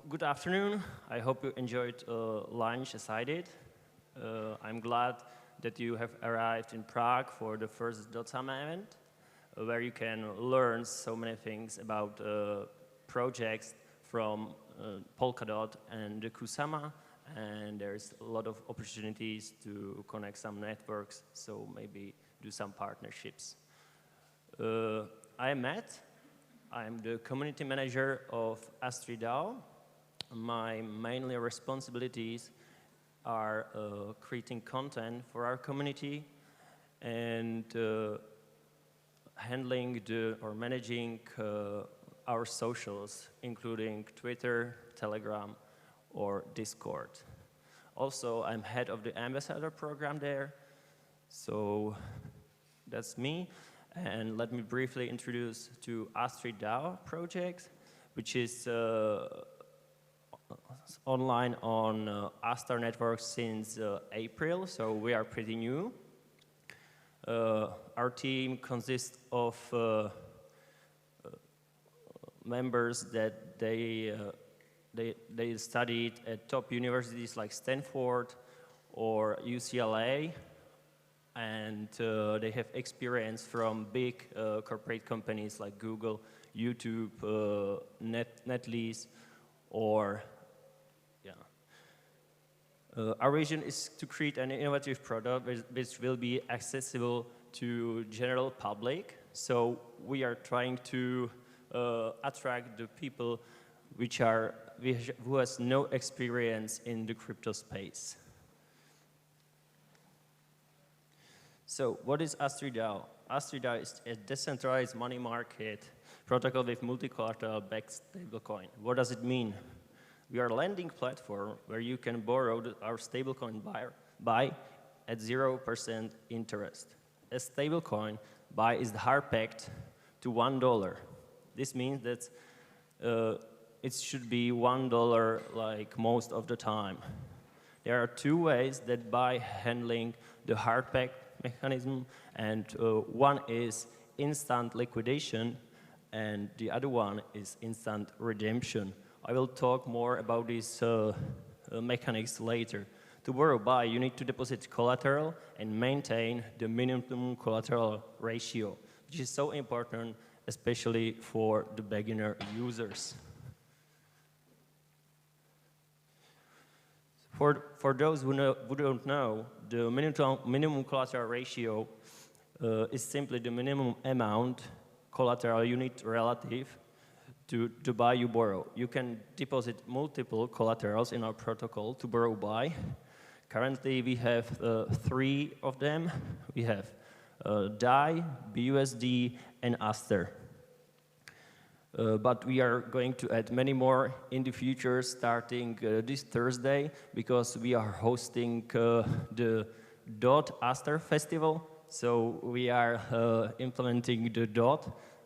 good afternoon. I hope you enjoyed lunch as I did. I'm glad that you have arrived in Prague for the first .sama event, where you can learn so many things about projects from Polkadot and the Kusama, and there's a lot of opportunities to connect some networks, so maybe do some partnerships. I am Matt. I'm the community manager of Astrid DAO. My mainly responsibilities are creating content for our community and handling or managing our socials, including Twitter, Telegram, or Discord. Also, I'm head of the ambassador program there, so that's me. And let me briefly introduce to Astrid DAO project, which is online on Astar Network since April, so we are pretty new. Our team consists of members that they studied at top universities like Stanford or UCLA, and they have experience from big corporate companies like Google, YouTube, NetLease, or our vision is to create an innovative product which will be accessible to general public. So we are trying to attract the people who has no experience in the crypto space. So what is Astrid DAO? Astrid DAO is a decentralized money market protocol with multi-collateral backed stablecoin. What does it mean? We are a lending platform where you can borrow our stablecoin buy at 0% interest. A stablecoin buy is hard pegged to $1. This means that it should be $1 like most of the time. There are two ways that by handling the hard peg mechanism, and one is instant liquidation and the other one is instant redemption. I will talk more about these mechanics later. To borrow buy, you need to deposit collateral and maintain the minimum collateral ratio, which is so important, especially for the beginner users. For those who don't know, the minimum collateral ratio is simply the minimum amount collateral you need relative to buy you borrow. You can deposit multiple collaterals in our protocol to borrow buy. Currently we have 3 of them. We have DAI, BUSD, and Astar. But we are going to add many more in the future starting this Thursday, because we are hosting the Astar festival. So we are implementing the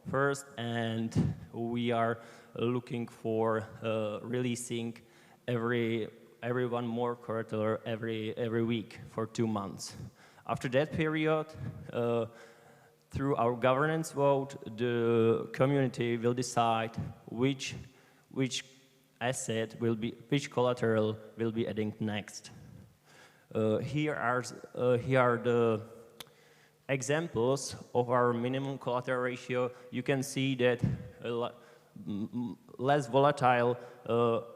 first, and we are looking for releasing every one more collateral every week for 2 months. After that period, through our governance vote, the community will decide which collateral will be adding next. Here are the examples of our minimum collateral ratio. You can see that less volatile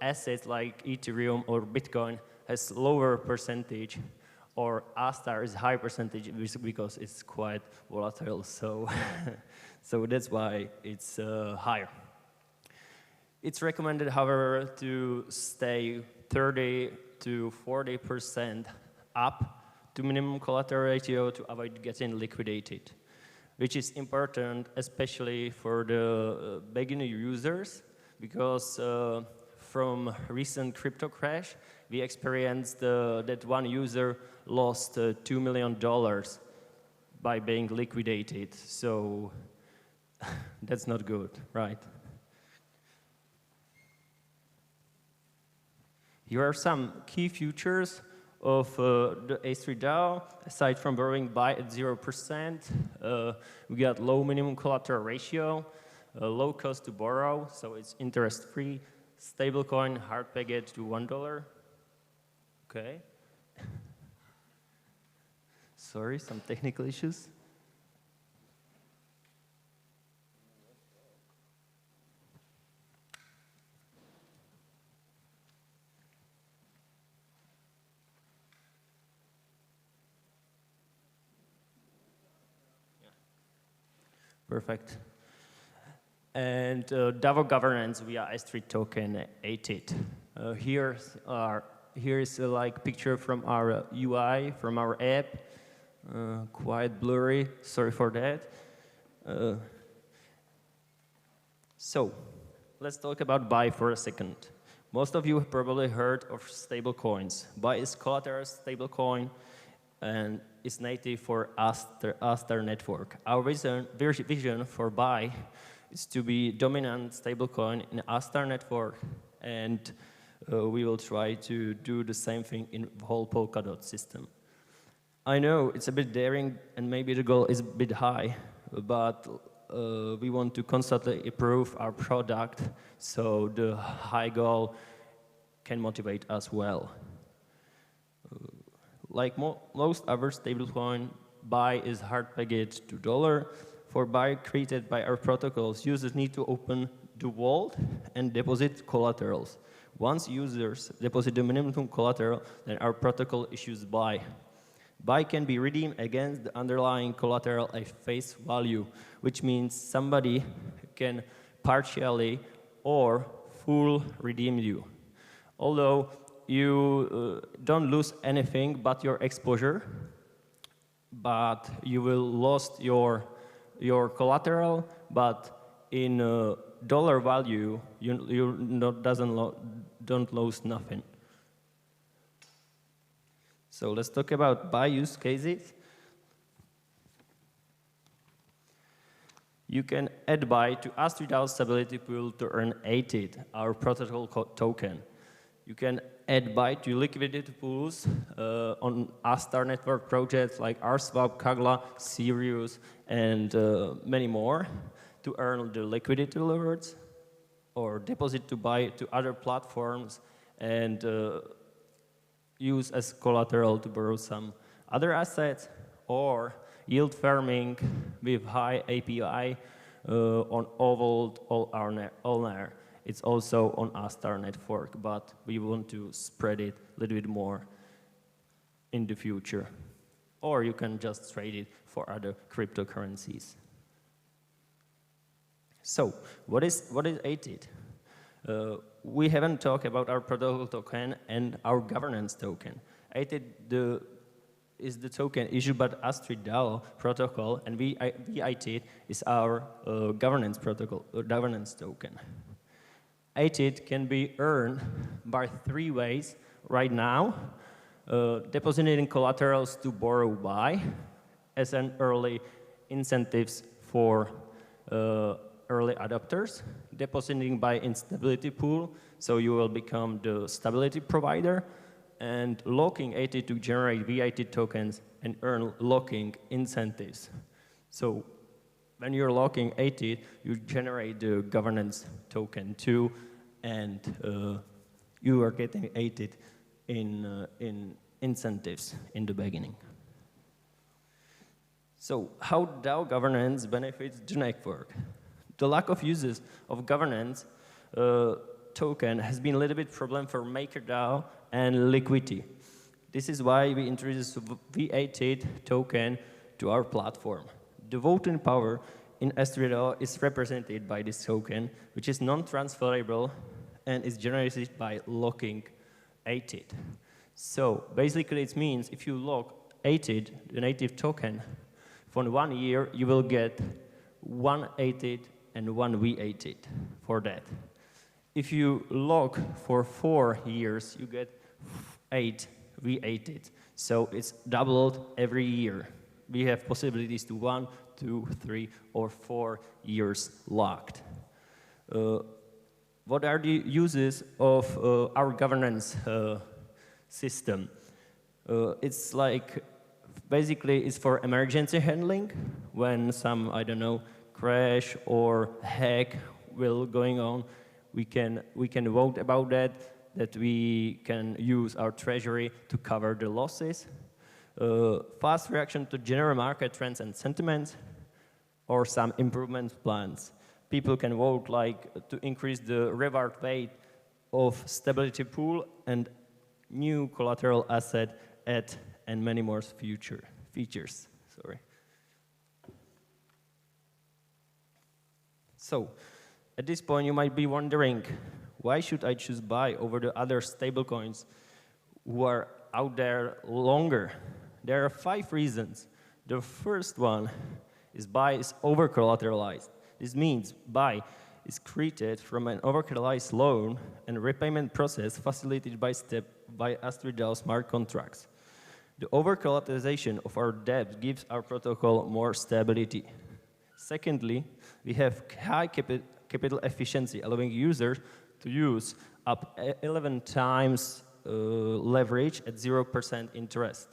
assets like Ethereum or Bitcoin has lower percentage, or Astar is high percentage because it's quite volatile. So, so that's why it's higher. It's recommended, however, to stay 30 to 40% up to minimum collateral ratio to avoid getting liquidated, which is important especially for the beginner users, because from recent crypto crash, we experienced that one user lost $2 million by being liquidated. So that's not good, right? Here are some key features of the Astrid DAO. Aside from borrowing buy at 0%, we got low minimum collateral ratio, low cost to borrow, so it's interest-free, Stablecoin hard pegged to $1. Okay. Sorry, some technical issues. Perfect. And DAO governance via Astrid token 8it. Here is a picture from our UI, from our app. Quite blurry, sorry for that. So, let's talk about Buy for a second. Most of you have probably heard of stablecoins. Buy is Collateral stablecoin and is native for Astar Network. Our vision for Buy is to be dominant stablecoin in Astar Network, and we will try to do the same thing in the whole Polkadot system. I know it's a bit daring and maybe the goal is a bit high, but we want to constantly improve our product so the high goal can motivate us well. Like most other stablecoin, Buy is hard pegged to $1. For Buy created by our protocols, users need to open the vault and deposit collaterals. Once users deposit the minimum collateral, then our protocol issues Buy. Buy can be redeemed against the underlying collateral at face value, which means somebody can partially or full redeem you. Although you don't lose anything but your exposure, but you will lose your collateral, but in dollar value, you don't lose nothing. So let's talk about Buy use cases. You can add Buy to AstridDAO stability pool to earn 8it, our protocol token. You can add Buy to liquidity pools on Astar Network projects like RSwap, Kagla, Sirius, and many more to earn the liquidity rewards, or deposit to Buy to other platforms and use as collateral to borrow some other assets, or yield farming with high API on Ovolt or Allner. It's also on Astar Network, but we want to spread it a little bit more in the future. Or you can just trade it for other cryptocurrencies. So, what is 8it? We haven't talked about our protocol token and our governance token. 8it is the token issued by the Astrid DAO protocol, and VIT is our governance protocol, governance token. 8it can be earned by 3 ways right now. Depositing collaterals to borrow Buy as an early incentives for early adopters, depositing Buy in stability pool, so you will become the stability provider, and locking 8it to generate VIT tokens and earn locking incentives. So when you're locking 8it, you generate the governance token too, and you are getting 8it in incentives in the beginning. So how DAO governance benefits the network? The lack of uses of governance token has been a little bit problem for MakerDAO and Liquidity. This is why we introduced V8 token to our platform. The voting power in AstridDAO is represented by this token, which is non-transferable and is generated by locking 8it. So basically it means if you lock 8it, the native token, for 1 year you will get 1 8it and 1 V8it for that. If you lock for 4 years, you get 8 V8it. So it's doubled every year. We have possibilities to 1, 2, 3, or 4 years locked. What are the uses of our governance system? It's like, basically it's for emergency handling when some, I don't know, crash or hack will going on. we can vote about that we can use our treasury to cover the losses. Fast reaction to general market trends and sentiments, or some improvement plans. People can vote like to increase the reward weight of stability pool and new collateral asset and many more features. Sorry. So, at this point you might be wondering, why should I choose BUY over the other stablecoins who are out there longer? There are 5 reasons. The first one is BUY is over-collateralized. This means BUY is created from an over-collateralized loan and repayment process facilitated by AstridDAO smart contracts. The over-collateralization of our debt gives our protocol more stability. Secondly, we have high capital efficiency, allowing users to use up 11 times leverage at 0% interest.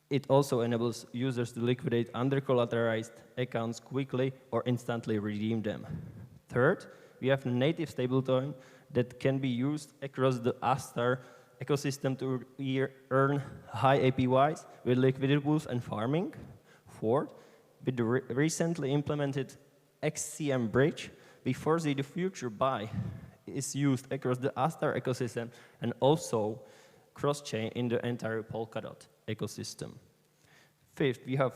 It also enables users to liquidate under-collateralized accounts quickly or instantly redeem them. Third, we have a native stablecoin that can be used across the Astar ecosystem to earn high APYs with liquidity pools and farming. Fourth, with the recently implemented XCM bridge, we foresee the future BUY is used across the Astar ecosystem and also cross-chain in the entire Polkadot ecosystem. Fifth, we have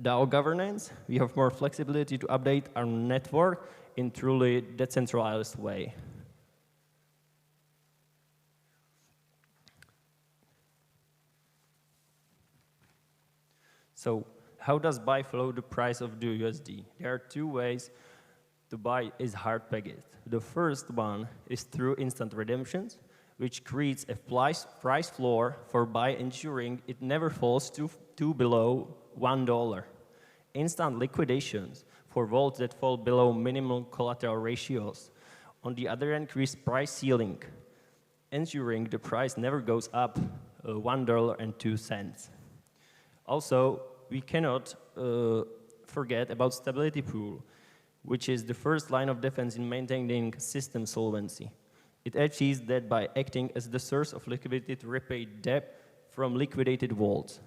DAO governance. We have more flexibility to update our network in truly decentralized way. So, how does BUY follow the price of the USD? There are 2 ways to BUY is hard pegged. The first one is through instant redemptions, which creates a price floor for BUY, ensuring it never falls to below $1. Instant liquidations for vaults that fall below minimum collateral ratios. On the other hand, creates price ceiling, ensuring the price never goes up $1.02. Also, we cannot forget about stability pool, which is the first line of defense in maintaining system solvency. It achieves that by acting as the source of liquidity to repay debt from liquidated vaults,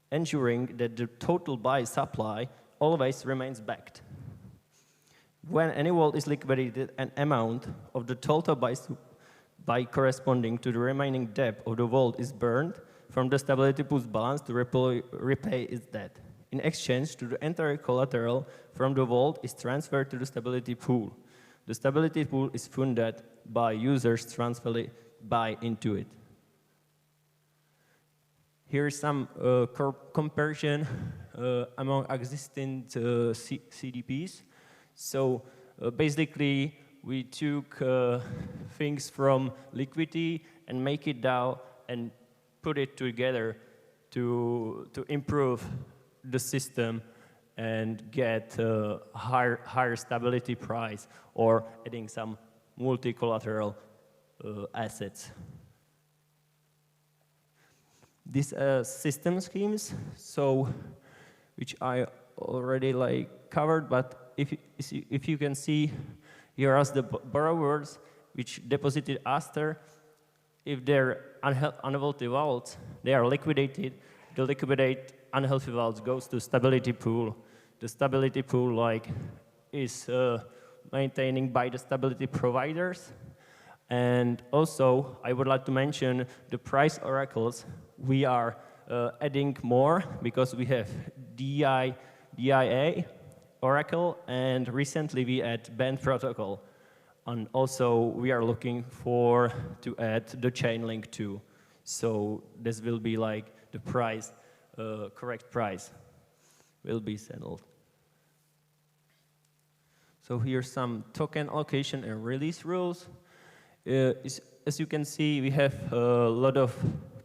ensuring that the total BUY supply always remains backed. When any vault is liquidated, an amount of the total BUY corresponding to the remaining debt of the vault is burned from the stability pool's balance to repay its debt. In exchange, the entire collateral from the vault is transferred to the stability pool. The stability pool is funded by users transferring BUY into it. Here is some comparison among existing CDPs. So basically, we took things from liquidity and make it DAO and put it together to improve the system and get a higher stability price, or adding some multi-collateral assets. These system schemes, so which I already covered, but if you can see, here are the borrowers which deposited Astar. If they're unhealthy vaults, they are liquidated. The liquidate unhealthy vaults goes to stability pool. The stability pool is maintaining by the stability providers. And also, I would like to mention the price oracles. We are adding more because we have DIA oracle, and recently we add band protocol. And also, we are looking to add the chain link too. So this will be the price, correct price will be settled. So here's some token allocation and release rules. As you can see, we have a lot of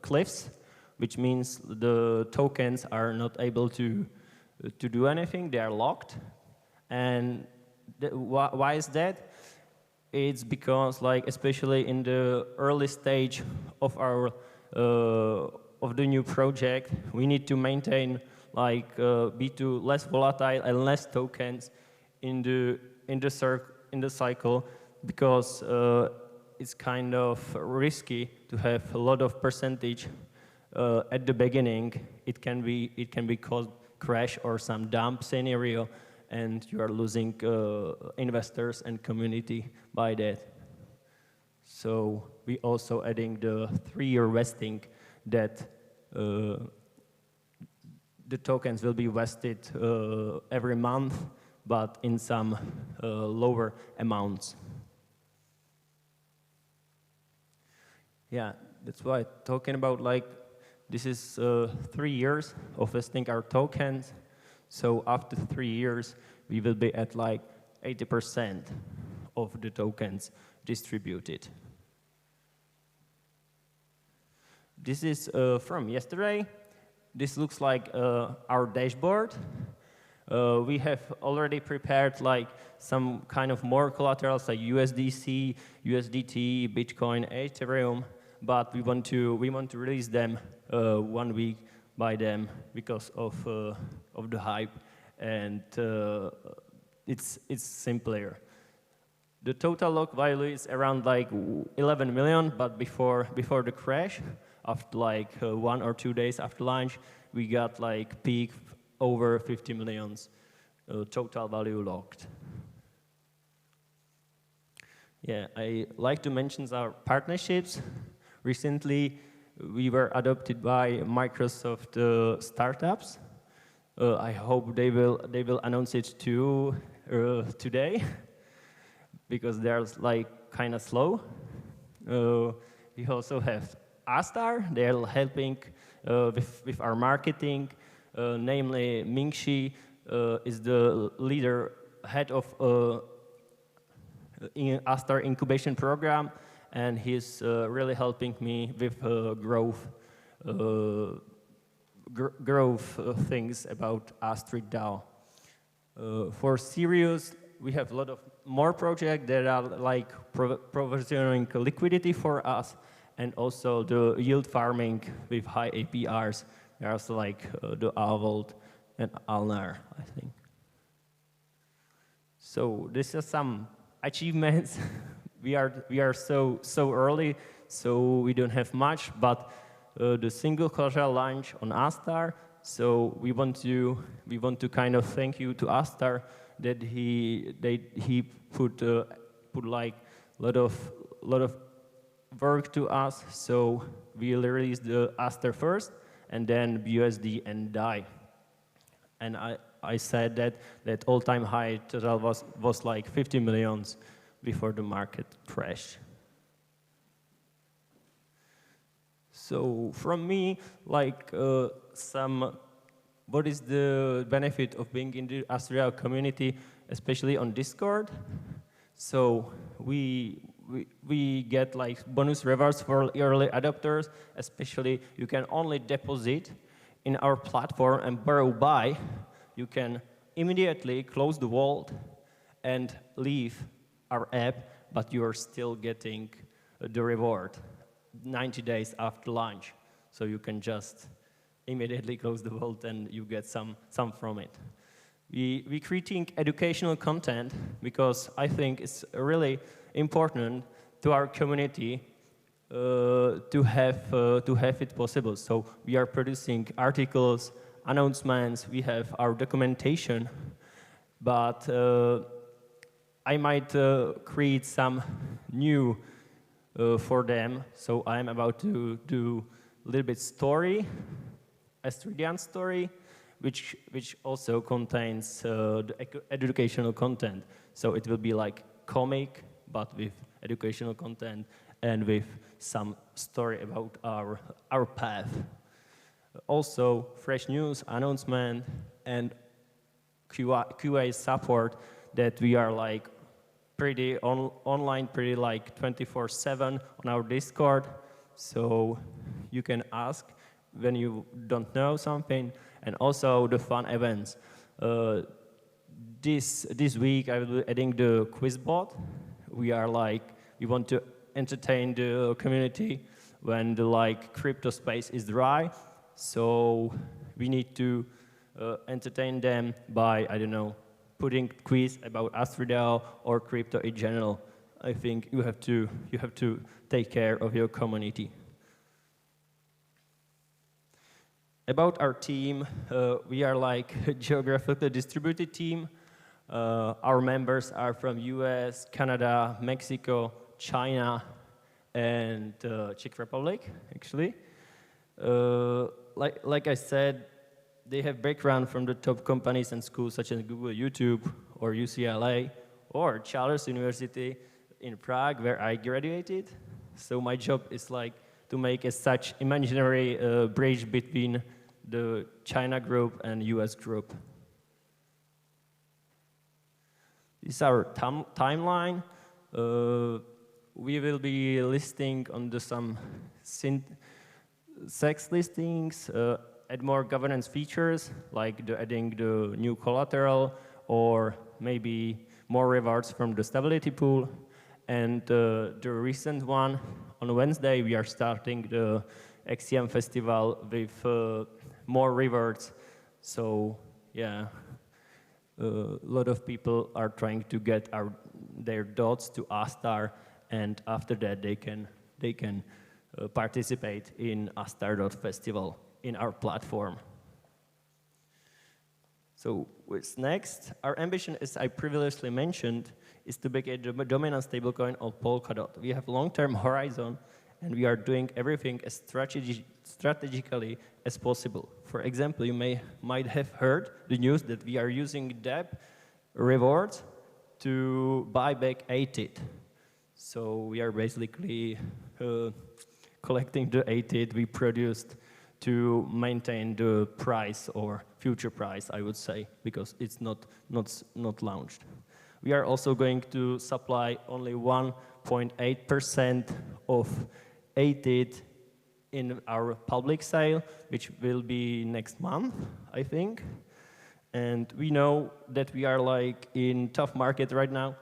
cliffs, which means the tokens are not able to do anything. They are locked. And why is that? It's because, especially in the early stage of our of the new project, we need to maintain be less volatile and less tokens in the in the cycle because it's kind of risky to have a lot of percentage at the beginning. It can be called crash or some dump scenario, and you are losing investors and community by that. So we also adding the 3-year vesting that the tokens will be vested every month, but in some lower amounts. Yeah, that's why talking about like this is 3 years of vesting our tokens. So after 3 years, we will be at like 80% of the tokens distributed. This is from yesterday. This looks like our dashboard. We have already prepared like some kind of more collaterals like USDC, USDT, Bitcoin, Ethereum, but we want to release them 1 week by them because of the hype, and it's simpler. The total lock value is around like 11 million, but before the crash, after like 1 or 2 days after launch, we got like peak over 50 millions total value locked. Yeah, I like to mention our partnerships. Recently, we were adopted by Microsoft startups. I hope they will announce it too today, because they're like kind of slow. We also have Astar. They're helping with our marketing. Namely, Mingxi is the head of Astar incubation program, and he's really helping me with growth things about Astrid DAO. For Sirius, we have a lot of more projects that are like provisioning liquidity for us, and also the yield farming with high APRs. There's like the Avolt and Alnar, I think. So this is some achievements. we are so early, so we don't have much, but the single collateral launch on Astar. So we want to kind of thank you to Astar that he put like lot of work to us. So we released the Astar first, and then BUSD and DAI. And I said that all-time high total was like 50 millions before the market crashed. So from me, like what is the benefit of being in the AstridDAO community, especially on Discord? So we get like bonus rewards for early adopters. Especially, you can only deposit in our platform and borrow by. You can immediately close the vault and leave our app, but you are still getting the reward 90 days after launch. So you can just immediately close the vault and you get some from it. We creating educational content because I think it's really important to our community to have it possible. So we are producing articles, announcements, we have our documentation, but I might create some new for them. So I'm about to do a little bit story, Astridian story, which also contains the educational content. So it will be like comic, but with educational content and with some story about our path. Also, fresh news, announcement, and QA support that we are like pretty online, pretty like 24/7 on our Discord. So you can ask when you don't know something, and also the fun events. This week I will be adding the quiz bot. We want to entertain the community when the crypto space is dry. So we need to entertain them by, I don't know, putting quiz about AstridDAO or crypto in general. I think you have to take care of your community. About our team, we are like a geographically distributed team. Our members are from US, Canada, Mexico, China, and Czech Republic, actually. Like I said, they have background from the top companies and schools such as Google, YouTube, or UCLA, or Charles University in Prague, where I graduated. So my job is like to make such imaginary bridge between the China group and US group. This is our timeline. We will be listing on some sex listings, add more governance features, like adding the new collateral, or maybe more rewards from the stability pool. And the recent one, on Wednesday, we are starting the XCM festival with more rewards. So, yeah, a lot of people are trying to get their dots to Astar, and after that, they can participate in Astar Festival in our platform. So what's next? Our ambition, as I previously mentioned, is to make a dominant stablecoin of Polkadot. We have long-term horizon, and we are doing everything as strategically as possible. For example, you might have heard the news that we are using DApp rewards to buy back ATIT. So we are basically collecting the ATIT we produced to maintain the price or future price, I would say, because it's not launched. We are also going to supply only 1.8% of ATIT in our public sale, which will be next month, I think. And we know that we are like in tough market right now.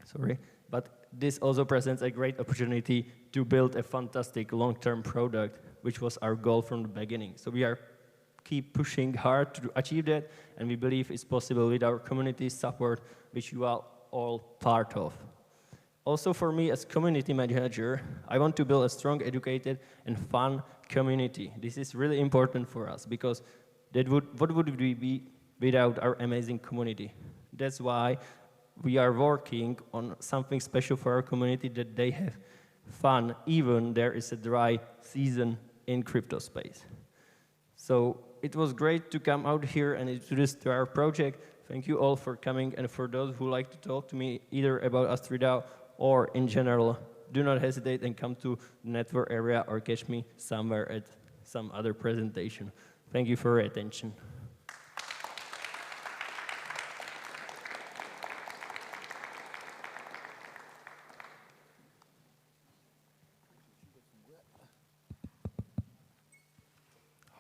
Sorry, but this also presents a great opportunity to build a fantastic long-term product, which was our goal from the beginning. So we are keep pushing hard to achieve that, and we believe it's possible with our community support, which you are all part of. Also for me as community manager, I want to build a strong, educated, and fun community. This is really important for us, because what would we be without our amazing community? That's why we are working on something special for our community, that they have fun, even there is a dry season in crypto space. So it was great to come out here and introduce to our project. Thank you all for coming, and for those who like to talk to me either about AstridDAO or in general, do not hesitate and come to the network area or catch me somewhere at some other presentation. Thank you for your attention.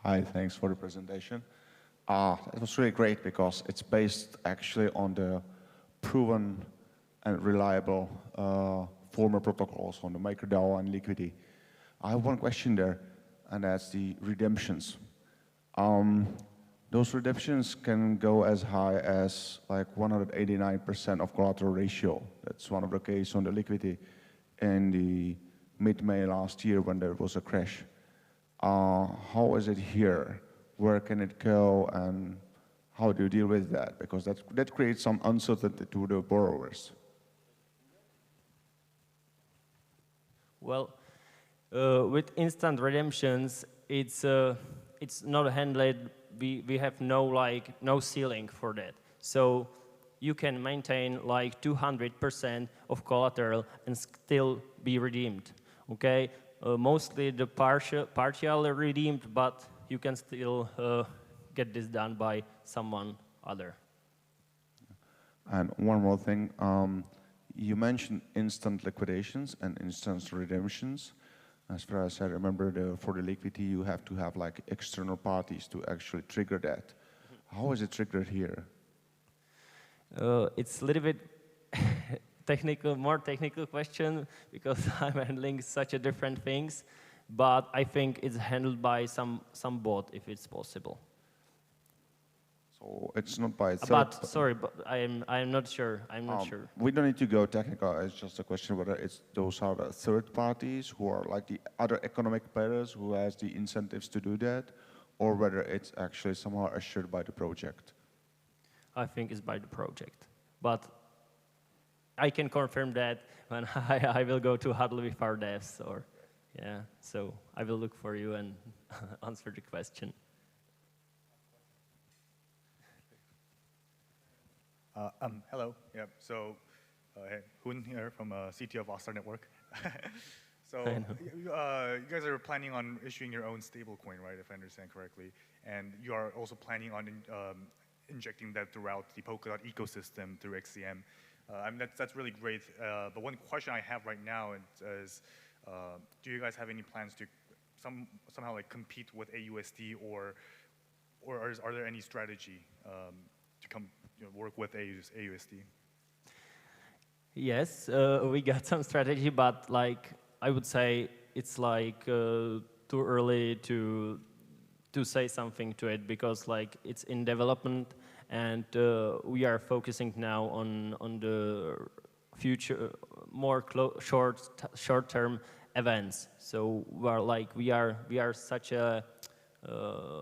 Hi, thanks for the presentation. It was really great because it's based actually on the proven and reliable former protocols on the MicroDAO and Liquidity. I have one question there, and that's the redemptions. Those redemptions can go as high as like 189% of collateral ratio. That's one of the cases on the Liquidity in the mid-May last year when there was a crash. How is it here? Where can it go, and how do you deal with that? Because that creates some uncertainty to the borrowers. Well, with instant redemptions, it's not handled. We have no ceiling for that. So you can maintain like 200% of collateral and still be redeemed. Okay. Mostly the partially redeemed, but you can still get this done by someone other. And one more thing, you mentioned instant liquidations and instant redemptions. As far as I remember, for the Liquidity, you have to have like external parties to actually trigger that. How is it triggered here? It's a little bit more technical question, because I'm handling such a different things, but I think it's handled by some bot if it's possible. So it's not by itself. But sorry, but I'm not sure. I'm not sure. We don't need to go technical. It's just a question whether those are the third parties who are like the other economic players who has the incentives to do that, or whether it's actually somehow assured by the project. I think it's by the project, but I can confirm that when I will go to huddle with our devs, or yeah. So I will look for you and answer the question. Hello. Yeah. So, hey, Hoon here from CTO of Astar Network. So, you guys are planning on issuing your own stablecoin, right? If I understand correctly, and you are also planning on injecting that throughout the Polkadot ecosystem through XCM. I mean, that's really great. But one question I have right now is, do you guys have any plans to somehow like compete with AUSD, or are there any strategy to work with AUSD? Yes, we got some strategy, but like I would say it's like too early to say something to it, because like it's in development, and we are focusing now on the future, more short-term events. So we are such a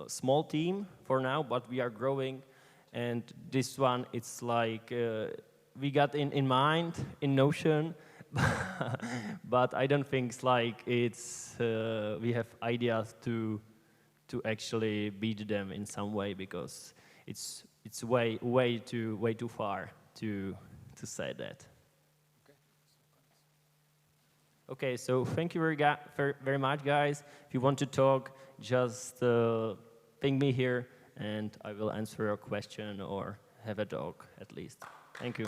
small team for now, but we are growing, and this one it's like we got in mind in Notion. But I don't think it's like we have ideas to actually beat them in some way, because it's way too far to say that. Okay, so thank you very much, guys. If you want to talk, just ping me here, and I will answer your question or have a talk at least. Thank you.